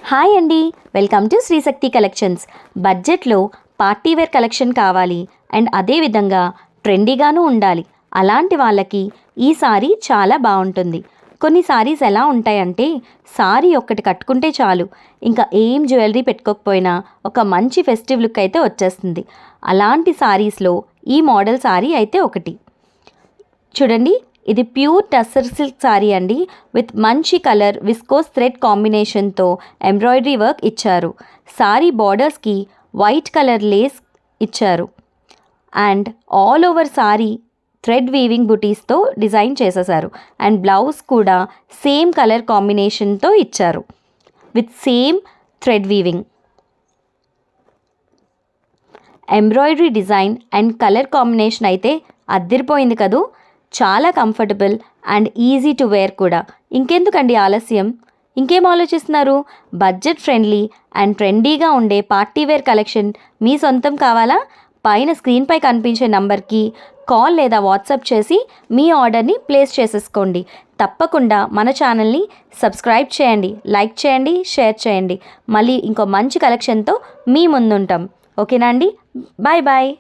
Hi అండి, welcome to Sri Shakti collections. బడ్జెట్లో party wear collection కావాలి అండ్ అదేవిధంగా ట్రెండీగాను ఉండాలి. అలాంటి వాళ్ళకి ఈ సారీ చాలా బాగుంటుంది. కొన్ని సారీస్ ఎలా ఉంటాయంటే సారీ ఒక్కటి కట్టుకుంటే చాలు, ఇంకా ఏం జ్యువెలరీ పెట్టుకోకపోయినా ఒక మంచి ఫెస్టివ్ లుక్ అయితే వచ్చేస్తుంది. అలాంటి సారీస్లో ఈ మోడల్ సారీ అయితే ఒకటి. చూడండి, ఇది ప్యూర్ టస్సర్ సిల్క్ సారీ అండి. విత్ మంచి కలర్ విస్కోస్ థ్రెడ్ కాంబినేషన్తో ఎంబ్రాయిడరీ వర్క్ ఇచ్చారు. సారీ బార్డర్స్కి వైట్ కలర్ లేస్ ఇచ్చారు and all over sari thread weaving బుటీస్తో డిజైన్ చేసేసారు. అండ్ బ్లౌజ్ కూడా సేమ్ కలర్ కాంబినేషన్తో ఇచ్చారు with same thread weaving. Embroidery design and colour combination అయితే అద్దిరిపోయింది కదూ. చాలా comfortable and easy to wear కూడా. ఇంకెందుకండి ఆలస్యం, ఇంకేం ఆలోచిస్తున్నారు? బడ్జెట్ ఫ్రెండ్లీ అండ్ ట్రెండీగా ఉండే పార్టీ వేర్ కలెక్షన్ మీ సొంతం కావాలా? పైన స్క్రీన్పై కనిపించే నంబర్కి కాల్ లేదా వాట్సాప్ చేసి మీ ఆర్డర్ని ప్లేస్ చేసేసుకోండి. తప్పకుండా మన ఛానల్ని సబ్స్క్రైబ్ చేయండి, లైక్ చేయండి, షేర్ చేయండి. మళ్ళీ ఇంకో మంచి కలెక్షన్తో మీ ముందుంటాం. ఓకేనా అండి? Bye bye.